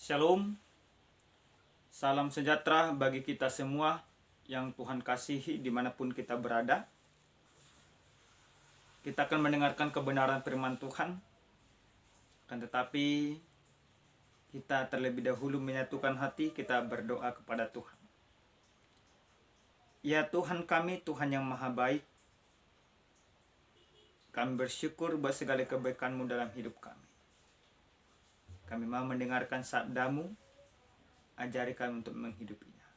Shalom, salam sejahtera bagi kita semua yang Tuhan kasihi dimanapun kita berada. Kita akan mendengarkan kebenaran firman Tuhan, akan tetapi kita terlebih dahulu menyatukan hati, kita berdoa kepada Tuhan. Ya Tuhan kami, Tuhan yang maha baik, kami bersyukur buat segala kebaikan-Mu dalam hidup kami. Kami mau mendengarkan sabda-Mu, ajari kami untuk menghidupinya.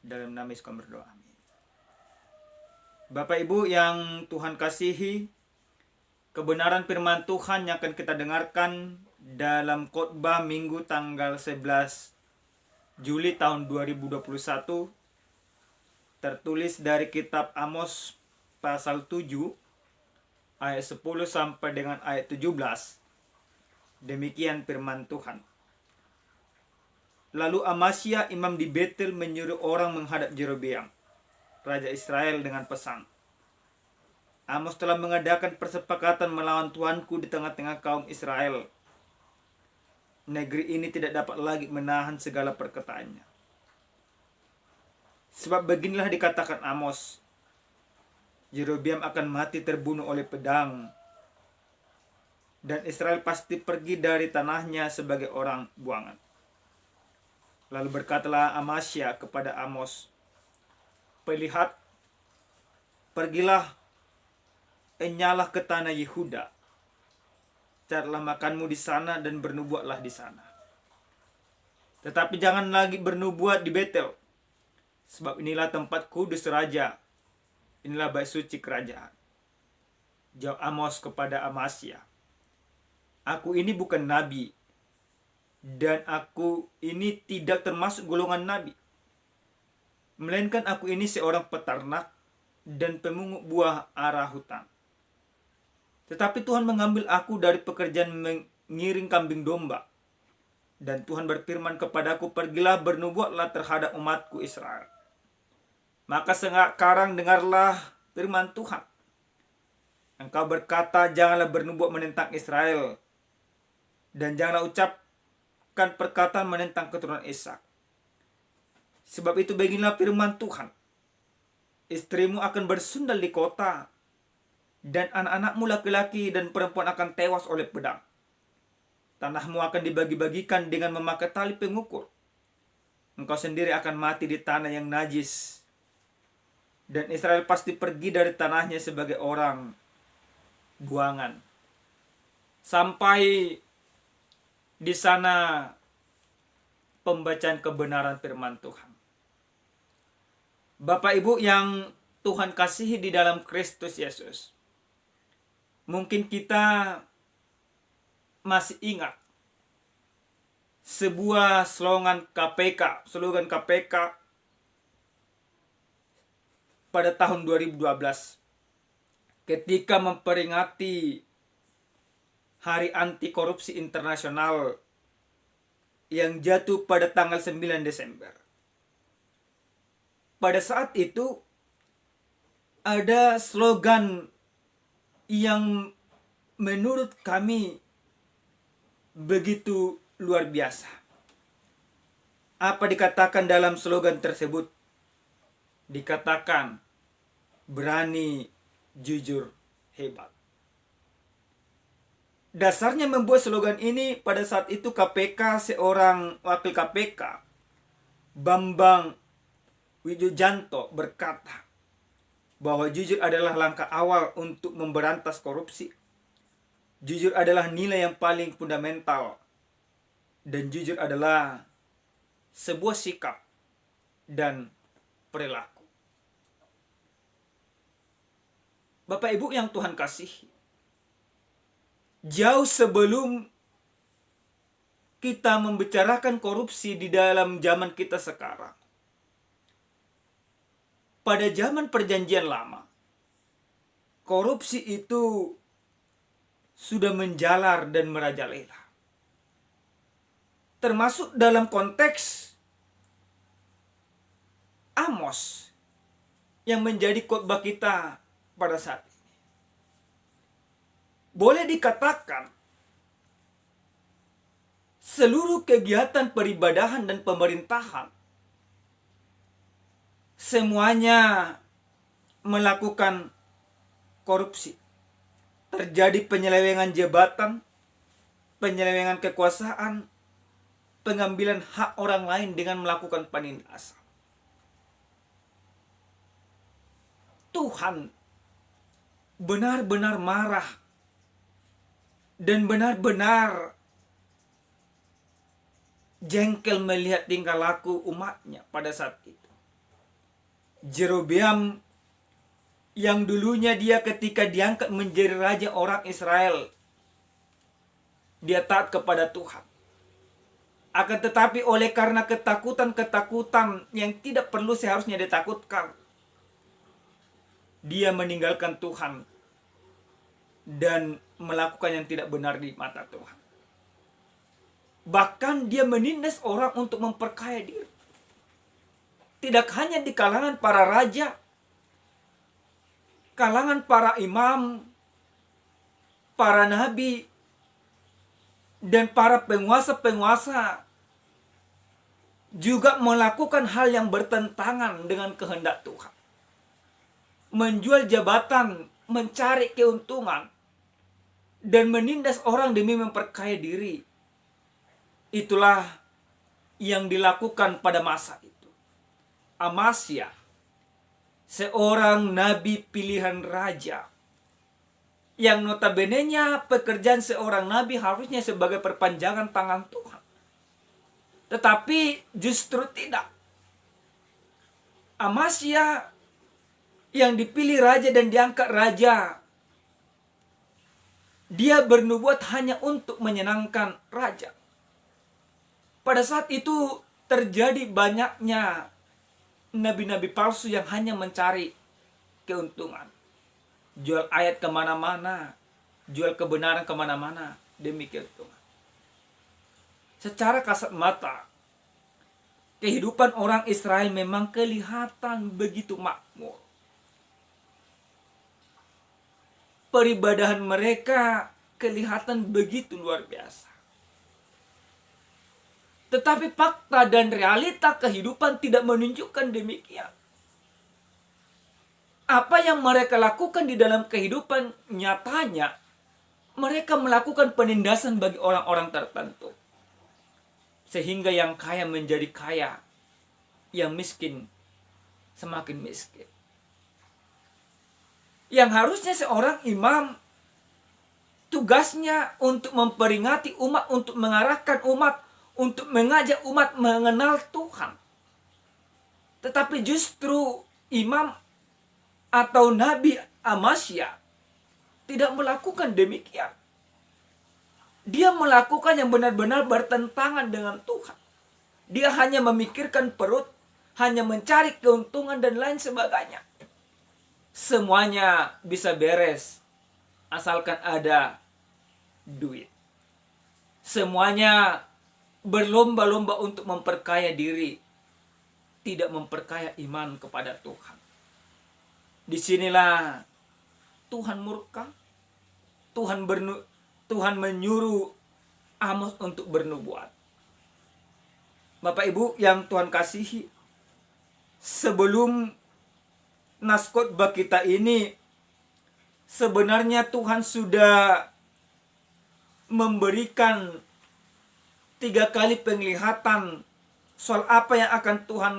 Dalam nama Yesus kami berdoa, amin. Bapak Ibu yang Tuhan kasihi, kebenaran firman Tuhan yang akan kita dengarkan dalam khotbah Minggu tanggal 11 Juli tahun 2021 tertulis dari kitab Amos pasal 7 ayat 10 sampai dengan ayat 17. Demikian firman Tuhan. Lalu Amasya imam di Betel menyuruh orang menghadap Yerobeam, raja Israel, dengan pesan, Amos telah mengadakan persepakatan melawan Tuanku di tengah-tengah kaum Israel. Negeri ini tidak dapat lagi menahan segala perkataannya. Sebab beginilah dikatakan Amos, Yerobeam akan mati terbunuh oleh pedang, dan Israel pasti pergi dari tanahnya sebagai orang buangan. Lalu berkatalah Amasya kepada Amos, Lihat, pergilah, enyalah ke tanah Yehuda, carilah makanmu di sana dan bernubuatlah di sana. Tetapi jangan lagi bernubuat di Betel, sebab inilah tempat kudus raja, inilah bait suci kerajaan. Jawab Amos kepada Amasya, Aku ini bukan nabi, dan aku ini tidak termasuk golongan nabi, melainkan aku ini seorang peternak dan pemungut buah arah hutan. Tetapi Tuhan mengambil aku dari pekerjaan mengiring kambing domba. Dan Tuhan berfirman kepadaku, pergilah bernubuatlah terhadap umatku Israel. Maka sekarang dengarlah firman Tuhan. Engkau berkata, janganlah bernubuat menentang Israel, dan janganlah ucapkan perkataan menentang keturunan Ishak. Sebab itu beginilah firman Tuhan. Istrimu akan bersundal di kota, dan anak-anakmu laki-laki dan perempuan akan tewas oleh pedang. Tanahmu akan dibagi-bagikan dengan memakai tali pengukur. Engkau sendiri akan mati di tanah yang najis, dan Israel pasti pergi dari tanahnya sebagai orang buangan. Sampai di sana pembacaan kebenaran firman Tuhan. Bapak Ibu yang Tuhan kasihi di dalam Kristus Yesus, mungkin kita masih ingat sebuah slogan KPK pada tahun 2012 ketika memperingati Hari Anti Korupsi Internasional yang jatuh pada tanggal 9 Desember. Pada saat itu ada slogan yang menurut kami begitu luar biasa. Apa dikatakan dalam slogan tersebut? Dikatakan berani, jujur, hebat. Dasarnya membuat slogan ini pada saat itu KPK, seorang wakil KPK, Bambang Wijojanto, berkata bahwa jujur adalah langkah awal untuk memberantas korupsi. Jujur adalah nilai yang paling fundamental, dan jujur adalah sebuah sikap dan perilaku. Bapak Ibu yang Tuhan kasihi, jauh sebelum kita membicarakan korupsi di dalam zaman kita sekarang, pada zaman perjanjian lama, korupsi itu sudah menjalar dan merajalela. Termasuk dalam konteks Amos yang menjadi khotbah kita pada saat ini. Boleh dikatakan seluruh kegiatan peribadahan dan pemerintahan semuanya melakukan korupsi. Terjadi penyelewengan jabatan, penyelewengan kekuasaan, pengambilan hak orang lain dengan melakukan penindasan. Tuhan benar-benar marah dan benar-benar jengkel melihat tingkah laku umatnya pada saat itu. Jerobeam yang dulunya dia ketika diangkat menjadi raja orang Israel, dia taat kepada Tuhan. Akan tetapi oleh karena ketakutan-ketakutan yang tidak perlu seharusnya ditakutkan, dia meninggalkan Tuhan dan melakukan yang tidak benar di mata Tuhan. Bahkan dia menindas orang untuk memperkaya diri. Tidak hanya di kalangan para raja, kalangan para imam, para nabi, dan para penguasa-penguasa juga melakukan hal yang bertentangan dengan kehendak Tuhan. Menjual jabatan, mencari keuntungan, dan menindas orang demi memperkaya diri. Itulah yang dilakukan pada masa itu. Amasya, seorang nabi pilihan raja, yang notabene-nya pekerjaan seorang nabi harusnya sebagai perpanjangan tangan Tuhan. Tetapi justru tidak. Amasya yang dipilih raja dan diangkat raja, dia bernubuat hanya untuk menyenangkan raja. Pada saat itu terjadi banyaknya nabi-nabi palsu yang hanya mencari keuntungan. Jual ayat kemana-mana, jual kebenaran kemana-mana demi keuntungan. Secara kasat mata, kehidupan orang Israel memang kelihatan begitu makmur. Peribadahan mereka kelihatan begitu luar biasa. Tetapi fakta dan realita kehidupan tidak menunjukkan demikian. Apa yang mereka lakukan di dalam kehidupan nyatanya, mereka melakukan penindasan bagi orang-orang tertentu. Sehingga yang kaya menjadi kaya, yang miskin semakin miskin. Yang harusnya seorang imam tugasnya untuk memperingati umat, untuk mengarahkan umat, untuk mengajak umat mengenal Tuhan. Tetapi justru imam atau Nabi Amasya tidak melakukan demikian. Dia melakukan yang benar-benar bertentangan dengan Tuhan. Dia hanya memikirkan perut, hanya mencari keuntungan dan lain sebagainya. Semuanya bisa beres asalkan ada duit. Semuanya berlomba-lomba untuk memperkaya diri, tidak memperkaya iman kepada Tuhan. Disinilah Tuhan murka. Tuhan menyuruh Amos untuk bernubuat. Bapak Ibu yang Tuhan kasihi, sebelum naskotbah kita ini, sebenarnya Tuhan sudah memberikan 3 kali penglihatan soal apa yang akan Tuhan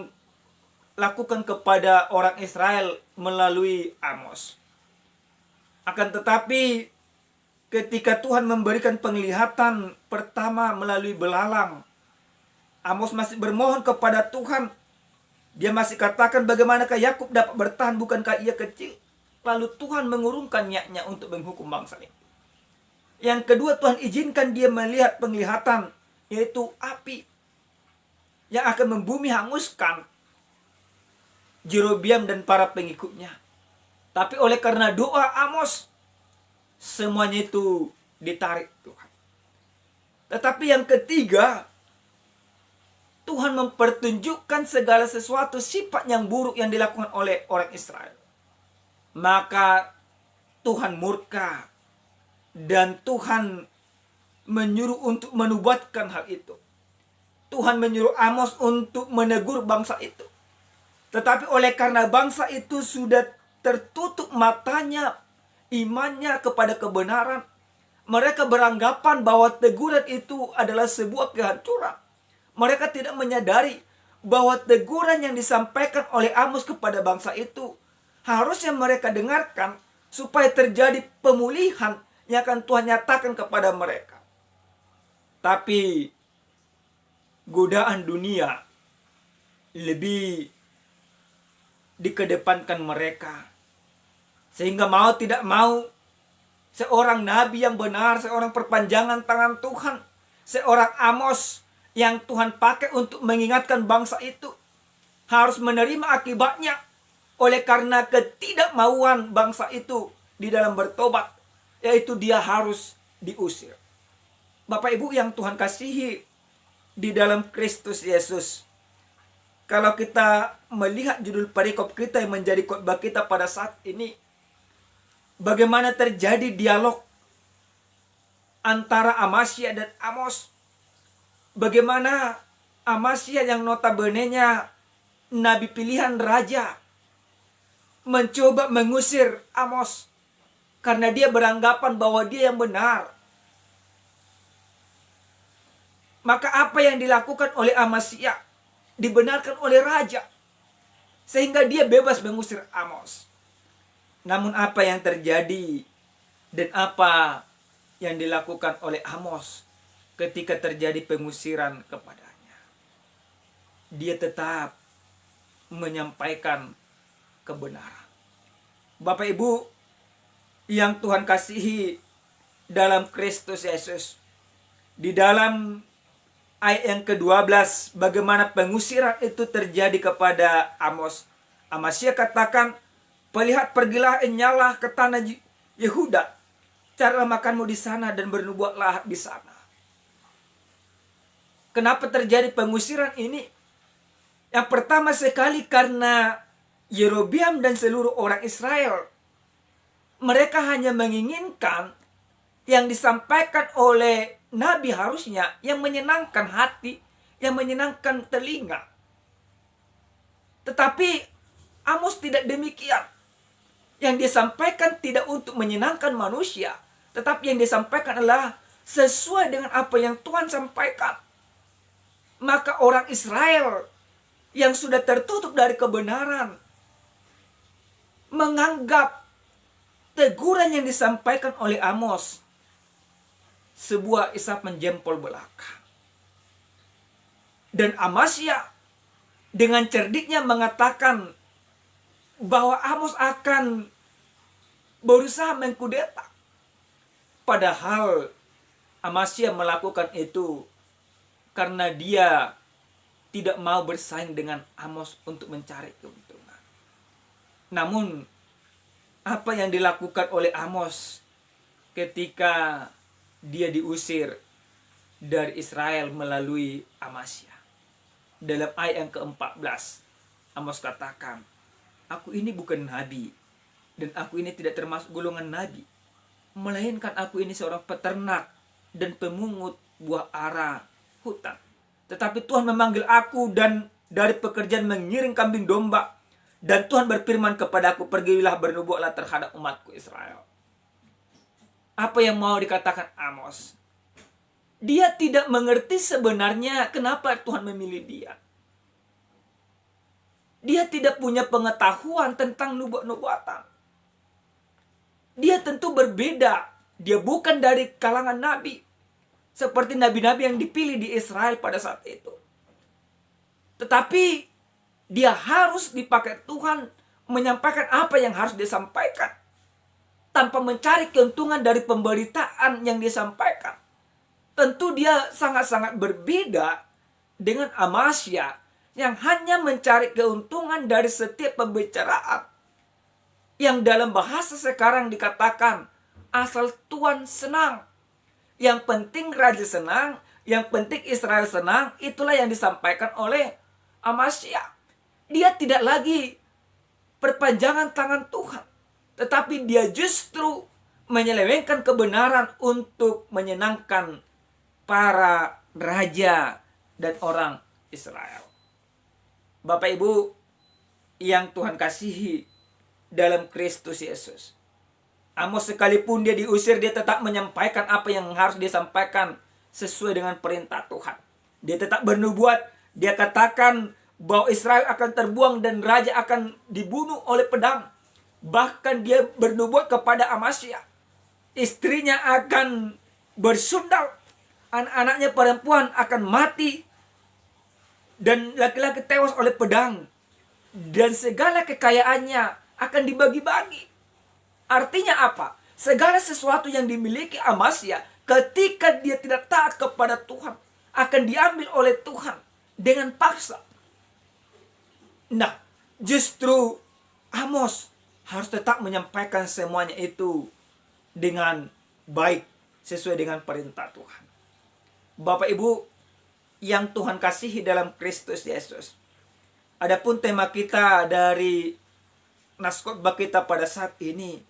lakukan kepada orang Israel melalui Amos. Akan tetapi ketika Tuhan memberikan penglihatan pertama melalui belalang, Amos masih bermohon kepada Tuhan. Dia masih katakan, bagaimanakah Yakub dapat bertahan, bukankah ia kecil? Lalu Tuhan mengurungkan niatnya untuk menghukum bangsa ini. Yang kedua, Tuhan izinkan dia melihat penglihatan, yaitu api yang akan membumi hanguskan Jerobeam dan para pengikutnya. Tapi oleh karena doa Amos, semuanya itu ditarik Tuhan. Tetapi yang ketiga, Tuhan mempertunjukkan segala sesuatu sifat yang buruk yang dilakukan oleh orang Israel. Maka Tuhan murka dan Tuhan menyuruh untuk menubuatkan hal itu. Tuhan menyuruh Amos untuk menegur bangsa itu. Tetapi oleh karena bangsa itu sudah tertutup matanya, imannya kepada kebenaran, mereka beranggapan bahwa teguran itu adalah sebuah kehancuran. Mereka tidak menyadari bahwa teguran yang disampaikan oleh Amos kepada bangsa itu harusnya mereka dengarkan supaya terjadi pemulihan yang akan Tuhan nyatakan kepada mereka. Tapi godaan dunia lebih dikedepankan mereka, sehingga mau tidak mau seorang nabi yang benar, seorang perpanjangan tangan Tuhan, seorang Amos yang Tuhan pakai untuk mengingatkan bangsa itu harus menerima akibatnya oleh karena ketidakmauan bangsa itu di dalam bertobat, yaitu dia harus diusir. Bapak Ibu yang Tuhan kasihi di dalam Kristus Yesus, kalau kita melihat judul perikop kita yang menjadi khotbah kita pada saat ini, bagaimana terjadi dialog antara Amasya dan Amos. Bagaimana Amasya yang notabene-nya nabi pilihan raja mencoba mengusir Amos karena dia beranggapan bahwa dia yang benar. Maka apa yang dilakukan oleh Amasya dibenarkan oleh raja, sehingga dia bebas mengusir Amos. Namun apa yang terjadi dan apa yang dilakukan oleh Amos ketika terjadi pengusiran kepadanya? Dia tetap menyampaikan kebenaran. Bapak Ibu yang Tuhan kasihi dalam Kristus Yesus, di dalam ayat yang ke-12, bagaimana pengusiran itu terjadi kepada Amos. Amasya katakan, pergilah nyalah ke tanah Yehuda, carilah makanmu di sana dan bernubuatlah di sana. Kenapa terjadi pengusiran ini? Yang pertama sekali karena Yerobeam dan seluruh orang Israel, mereka hanya menginginkan yang disampaikan oleh nabi harusnya yang menyenangkan hati, yang menyenangkan telinga. Tetapi Amos tidak demikian. Yang disampaikan tidak untuk menyenangkan manusia, tetapi yang disampaikan adalah sesuai dengan apa yang Tuhan sampaikan. Maka orang Israel yang sudah tertutup dari kebenaran menganggap teguran yang disampaikan oleh Amos sebuah isapan jempol belaka. Dan Amasya dengan cerdiknya mengatakan bahwa Amos akan berusaha mengkudeta. Padahal Amasya melakukan itu karena dia tidak mau bersaing dengan Amos untuk mencari keuntungan. Namun apa yang dilakukan oleh Amos ketika dia diusir dari Israel melalui Amasya? Dalam ayat yang ke-14, Amos katakan, aku ini bukan nabi, dan aku ini tidak termasuk golongan nabi, melainkan aku ini seorang peternak dan pemungut buah ara hutan. Tetapi Tuhan memanggil aku dan dari pekerjaan mengiring kambing domba, dan Tuhan berfirman kepadaku, pergilah bernubuatlah terhadap umatku Israel. Apa yang mau dikatakan Amos? Dia tidak mengerti sebenarnya kenapa Tuhan memilih dia. Dia tidak punya pengetahuan tentang nubuatan. Dia tentu berbeda. Dia bukan dari kalangan nabi, seperti nabi-nabi yang dipilih di Israel pada saat itu. Tetapi dia harus dipakai Tuhan menyampaikan apa yang harus disampaikan, tanpa mencari keuntungan dari pemberitaan yang disampaikan. Tentu dia sangat-sangat berbeda dengan Amasya yang hanya mencari keuntungan dari setiap pembicaraan, yang dalam bahasa sekarang dikatakan asal Tuhan senang. Yang penting raja senang, yang penting Israel senang, itulah yang disampaikan oleh Amasya. Dia tidak lagi perpanjangan tangan Tuhan, tetapi dia justru menyelewengkan kebenaran untuk menyenangkan para raja dan orang Israel. Bapak Ibu yang Tuhan kasihi dalam Kristus Yesus, Amos sekalipun dia diusir, dia tetap menyampaikan apa yang harus disampaikan sesuai dengan perintah Tuhan. Dia tetap bernubuat, dia katakan bahwa Israel akan terbuang dan raja akan dibunuh oleh pedang. Bahkan dia bernubuat kepada Amasya, istrinya akan bersundal, anak-anaknya perempuan akan mati, dan laki-laki tewas oleh pedang, dan segala kekayaannya akan dibagi-bagi. Artinya apa? Segala sesuatu yang dimiliki Amasya, ketika dia tidak taat kepada Tuhan, akan diambil oleh Tuhan dengan paksa. Nah, justru Amos harus tetap menyampaikan semuanya itu dengan baik, sesuai dengan perintah Tuhan. Bapak Ibu yang Tuhan kasihi dalam Kristus Yesus, adapun tema kita dari naskah kita pada saat ini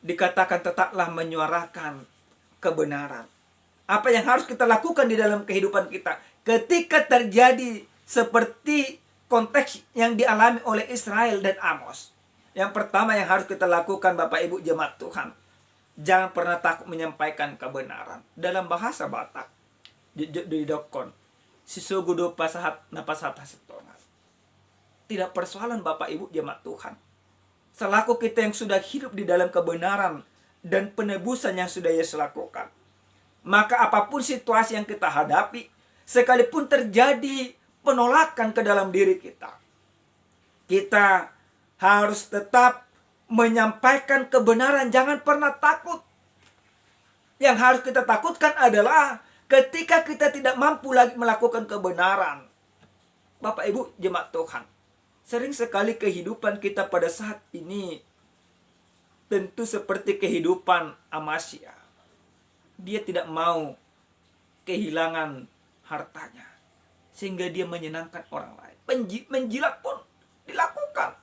dikatakan tetaplah menyuarakan kebenaran. Apa yang harus kita lakukan di dalam kehidupan kita ketika terjadi seperti konteks yang dialami oleh Israel dan Amos? Yang pertama yang harus kita lakukan, Bapak Ibu jemaat Tuhan, jangan pernah takut menyampaikan kebenaran. Dalam bahasa Batak, didokon sisugudo pasahat napasahat hasetongan. Tidak persoalan Bapak Ibu jemaat Tuhan, selaku kita yang sudah hidup di dalam kebenaran dan penebusan yang sudah Yesus lakukan, maka apapun situasi yang kita hadapi, sekalipun terjadi penolakan ke dalam diri kita, kita harus tetap menyampaikan kebenaran. Jangan pernah takut. Yang harus kita takutkan adalah ketika kita tidak mampu lagi melakukan kebenaran. Bapak Ibu jemaat Tuhan, sering sekali kehidupan kita pada saat ini tentu seperti kehidupan Amasya. Dia tidak mau kehilangan hartanya, sehingga dia menyenangkan orang lain. Menjilat pun dilakukan.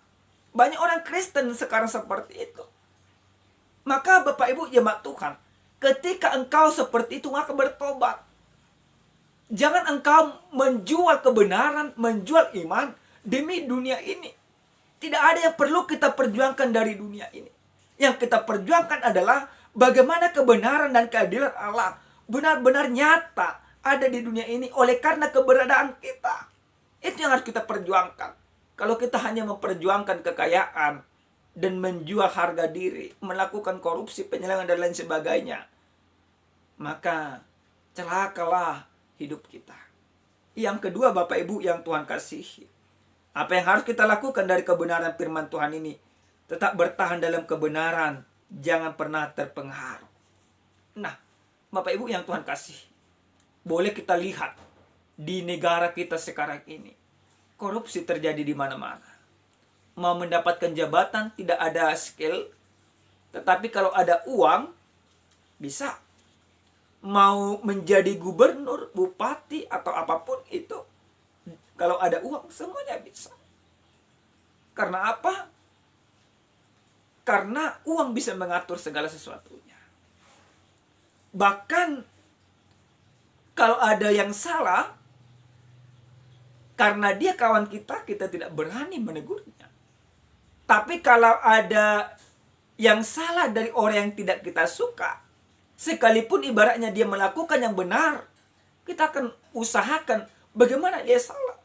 Banyak orang Kristen sekarang seperti itu. Maka Bapak Ibu jemaat Tuhan, ketika engkau seperti itu, maka bertobat. Jangan engkau menjual kebenaran, menjual iman demi dunia ini. Tidak ada yang perlu kita perjuangkan dari dunia ini. Yang kita perjuangkan adalah bagaimana kebenaran dan keadilan Allah benar-benar nyata ada di dunia ini oleh karena keberadaan kita. Itu yang harus kita perjuangkan. Kalau kita hanya memperjuangkan kekayaan dan menjual harga diri, melakukan korupsi, penyelewengan dan lain sebagainya, maka celakalah hidup kita. Yang kedua Bapak Ibu yang Tuhan kasihi, apa yang harus kita lakukan dari kebenaran firman Tuhan ini? Tetap bertahan dalam kebenaran, jangan pernah terpengaruh. Nah, Bapak Ibu yang Tuhan kasihi, boleh kita lihat di negara kita sekarang ini, korupsi terjadi di mana-mana. Mau mendapatkan jabatan tidak ada skill, tetapi kalau ada uang bisa. Mau menjadi gubernur, bupati atau apapun itu, kalau ada uang semuanya bisa. Karena apa? Karena uang bisa mengatur segala sesuatunya. Bahkan kalau ada yang salah, karena dia kawan kita, kita tidak berani menegurnya. Tapi kalau ada yang salah dari orang yang tidak kita suka, sekalipun ibaratnya dia melakukan yang benar, kita akan usahakan bagaimana dia salah.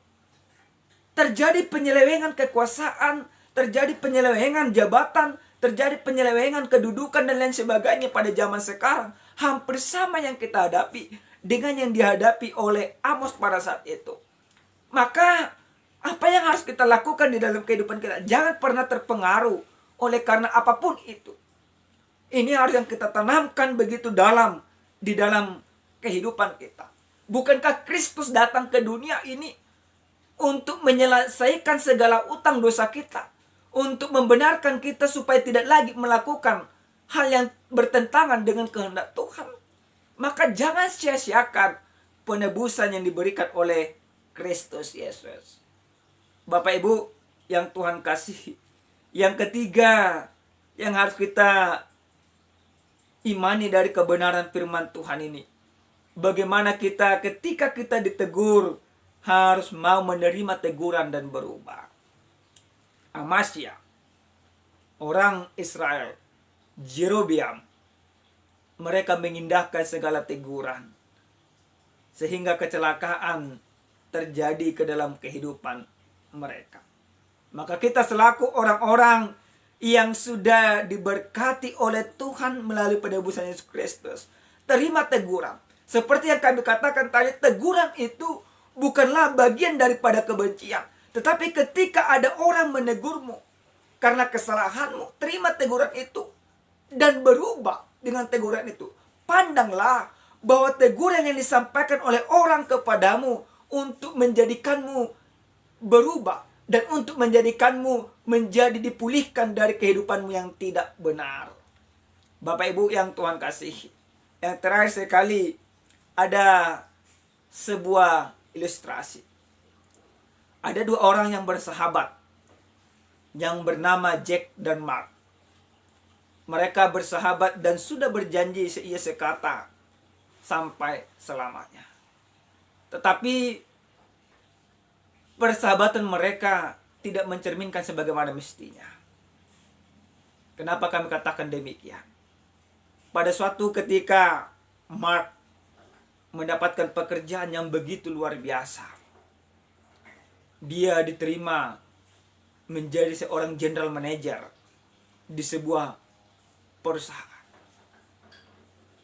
Terjadi penyelewengan kekuasaan, terjadi penyelewengan jabatan, terjadi penyelewengan kedudukan dan lain sebagainya pada zaman sekarang. Hampir sama yang kita hadapi dengan yang dihadapi oleh Amos pada saat itu. Maka apa yang harus kita lakukan di dalam kehidupan kita? Jangan pernah terpengaruh oleh karena apapun itu. Ini harus yang kita tanamkan begitu dalam di dalam kehidupan kita. Bukankah Kristus datang ke dunia ini untuk menyelesaikan segala utang dosa kita, untuk membenarkan kita supaya tidak lagi melakukan hal yang bertentangan dengan kehendak Tuhan? Maka jangan sia-siakan penebusan yang diberikan oleh Kristus Yesus. Bapak Ibu yang Tuhan kasihi, yang ketiga yang harus kita imani dari kebenaran firman Tuhan ini, bagaimana kita ketika kita ditegur harus mau menerima teguran dan berubah. Amasya, orang Israel, Jerobeam, mereka mengindahkan segala teguran sehingga kecelakaan terjadi ke dalam kehidupan mereka. Maka kita selaku orang-orang yang sudah diberkati oleh Tuhan melalui penebusan Yesus Kristus, terima teguran. Seperti yang kami katakan tadi, teguran itu bukanlah bagian daripada kebencian. Tetapi ketika ada orang menegurmu karena kesalahanmu, terima teguran itu dan berubah dengan teguran itu. Pandanglah bahwa teguran yang disampaikan oleh orang kepadamu untuk menjadikanmu berubah dan untuk menjadikanmu menjadi dipulihkan dari kehidupanmu yang tidak benar. Bapak Ibu yang Tuhan kasihi, yang terakhir sekali ada sebuah ilustrasi. Ada dua orang yang bersahabat yang bernama Jack dan Mark. Mereka bersahabat dan sudah berjanji seia sekata sampai selamanya. Tetapi persahabatan mereka tidak mencerminkan sebagaimana mestinya. Kenapa kami katakan demikian? Pada suatu ketika Mark mendapatkan pekerjaan yang begitu luar biasa. Dia diterima menjadi seorang general manager di sebuah perusahaan.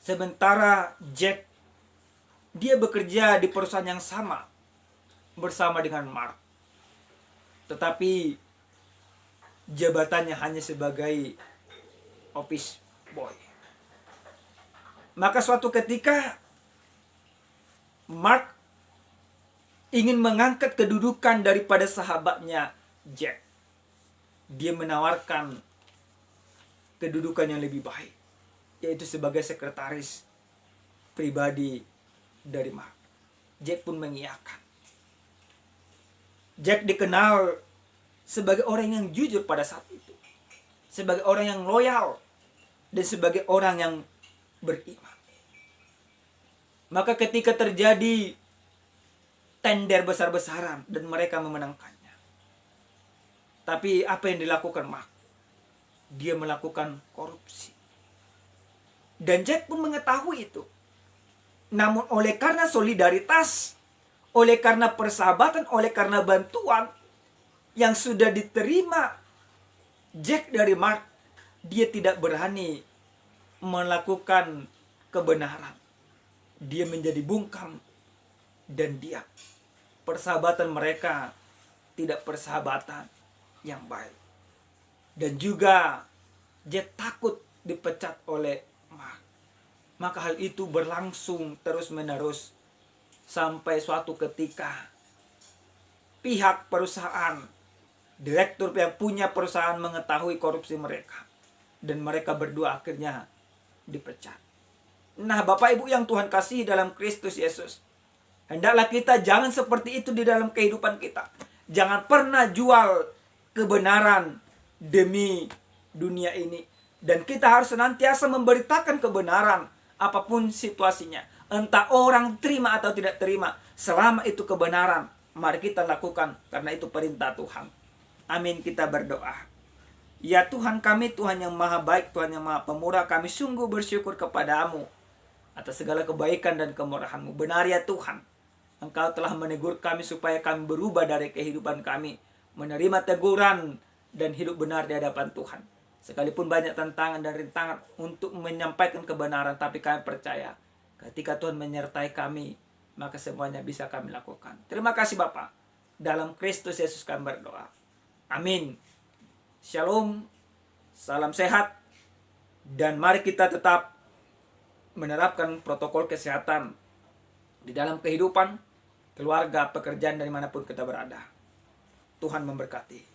Sementara Jack, dia bekerja di perusahaan yang sama bersama dengan Mark. Tetapi jabatannya hanya sebagai office boy. Maka suatu ketika Mark ingin mengangkat kedudukan daripada sahabatnya Jack. Dia menawarkan kedudukan yang lebih baik, yaitu sebagai sekretaris pribadi dari Mark. Jack pun mengiyakan. Jack dikenal sebagai orang yang jujur pada saat itu, sebagai orang yang loyal, dan sebagai orang yang beriman. Maka ketika terjadi tender besar-besaran dan mereka memenangkannya, tapi apa yang dilakukan Mark? Dia melakukan korupsi. Dan Jack pun mengetahui itu. Namun oleh karena solidaritas, oleh karena persahabatan, oleh karena bantuan yang sudah diterima Jack dari Mark, dia tidak berani melakukan kebenaran. Dia menjadi bungkam dan diam. Persahabatan mereka tidak persahabatan yang baik. Dan juga Jack takut dipecat oleh Mark. Maka hal itu berlangsung terus-menerus sampai suatu ketika pihak perusahaan, direktur yang punya perusahaan mengetahui korupsi mereka. Dan mereka berdua akhirnya dipecat. Nah, Bapak Ibu yang Tuhan kasihi dalam Kristus Yesus, hendaklah kita jangan seperti itu di dalam kehidupan kita. Jangan pernah jual kebenaran demi dunia ini. Dan kita harus senantiasa memberitakan kebenaran apapun situasinya. Entah orang terima atau tidak terima, selama itu kebenaran, mari kita lakukan karena itu perintah Tuhan. Amin, kita berdoa. Ya Tuhan kami, Tuhan yang maha baik, Tuhan yang maha pemurah, kami sungguh bersyukur kepadamu atas segala kebaikan dan kemurahan-Mu. Benar ya Tuhan, Engkau telah menegur kami supaya kami berubah dari kehidupan kami, menerima teguran dan hidup benar di hadapan Tuhan. Sekalipun banyak tantangan dan rintangan untuk menyampaikan kebenaran, tapi kami percaya ketika Tuhan menyertai kami, maka semuanya bisa kami lakukan. Terima kasih Bapa. Dalam Kristus Yesus kami berdoa. Amin. Shalom. Salam sehat. Dan mari kita tetap menerapkan protokol kesehatan di dalam kehidupan, keluarga, pekerjaan, dan dimanapun kita berada. Tuhan memberkati.